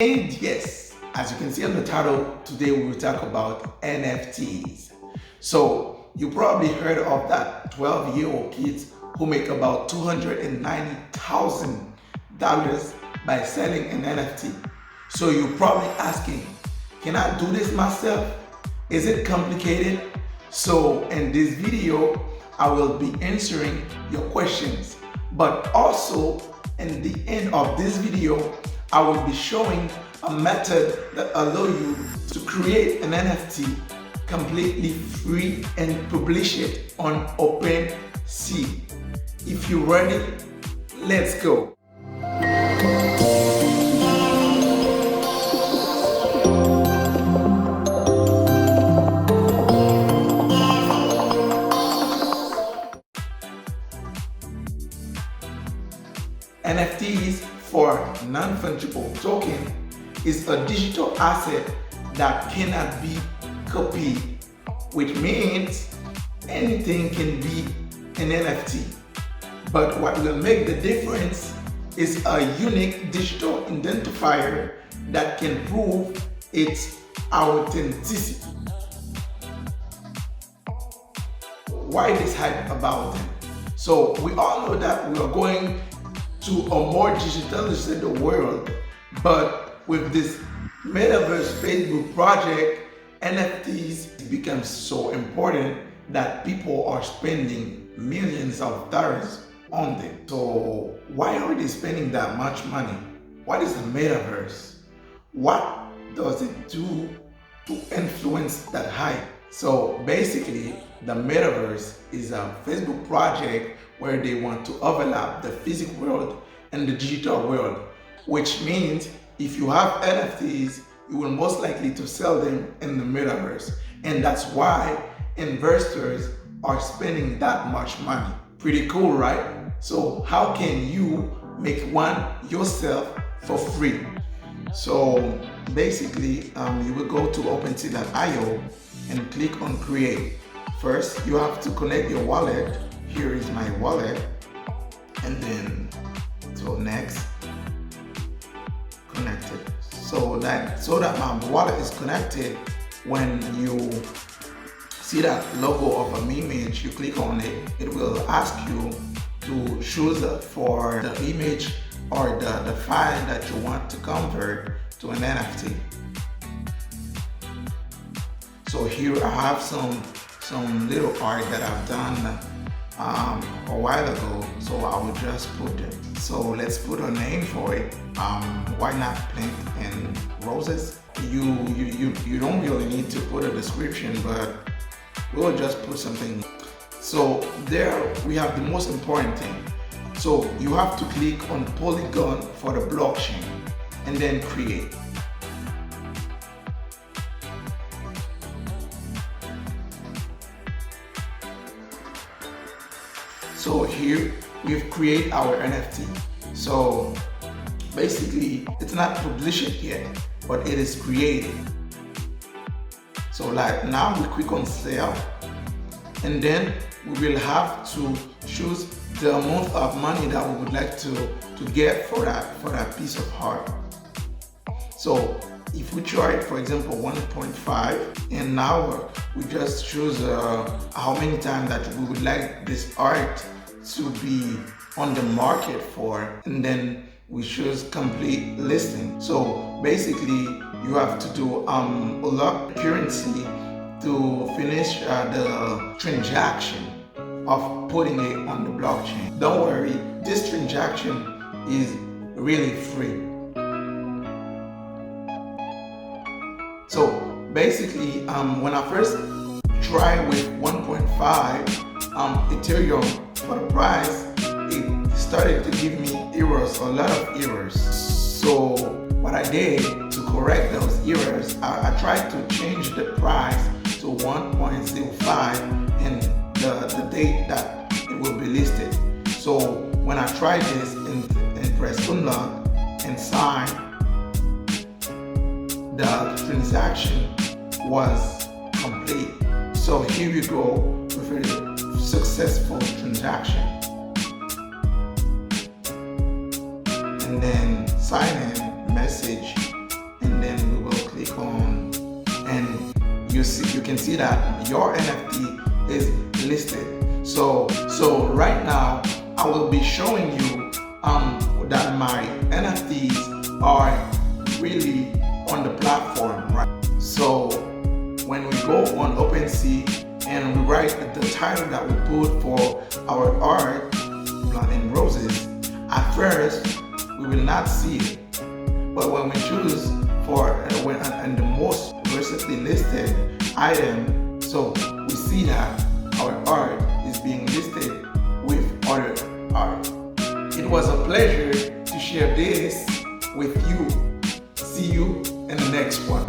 And yes, as you can see on the title, today we will talk about NFTs. So you probably heard of that 12-year-old kids who make about $290,000 by selling an NFT. So you're probably asking, can I do this myself? Is it complicated? So in this video, I will be answering your questions, but also in the end of this video, I will be showing a method that allows you to create an NFT completely free and publish it on Opensea. If you're ready, let's go. NFTs, for non-fungible token, is a digital asset that cannot be copied, which means anything can be an NFT. But what will make the difference is a unique digital identifier that can prove its authenticity. Why this hype about them? So we all know that we are going to a more digitalized world, but with this metaverse Facebook project, NFTs become so important that people are spending millions of dollars on them. So why are they spending that much money? What is the metaverse? What does it do to influence that hype? So basically, the metaverse is a Facebook project where they want to overlap the physical world and the digital world, which means if you have NFTs, you will most likely to sell them in the metaverse. And that's why investors are spending that much money. Pretty cool, right? So how can you make one yourself for free? So basically, you will go to opensea.io and click on create. First, you have to connect your wallet. Here is my wallet. And then, so next, connected. So that my wallet is connected, when you see that logo of an image, you click on it, it will ask you to choose for the image or the file that you want to convert to an NFT. So here I have some little art that I've done a while ago, so I will just put it. So let's put a name for it. Why not plant and roses? You don't really need to put a description, but we'll just put something. So there we have the most important thing. So you have to click on Polygon for the blockchain and then create. So here we've created our NFT. So basically it's not published yet, but it is created. So like now we click on sell, and then we will have to choose the amount of money that we would like to get for that piece of art. So if we try, for example, 1.5, and now we just choose how many times that we would like this art to be on the market for, and then we choose complete listing. So basically you have to do a lot of currency to finish the transaction of putting it on the blockchain. Don't worry, this transaction is really free. So basically, when I first tried with 1.5 Ethereum for the price, it started to give me errors, a lot of errors. So what I did to correct those errors, I tried to change the price to 1.05 and the date that it will be listed. So when I tried this and press unlock and sign, the transaction was complete. So here we go with a successful transaction. And then sign in message you can see that your NFT is listed. So right now I will be showing you that my NFTs are really on the platform, right? So when we go on Opensea and we write the title that we put for our art, Blood and Roses, at first we will not see it. But when we choose for and the most recently listed item, so we see that our art is being listed with other art. It was a pleasure to share this with you. See you in the next one.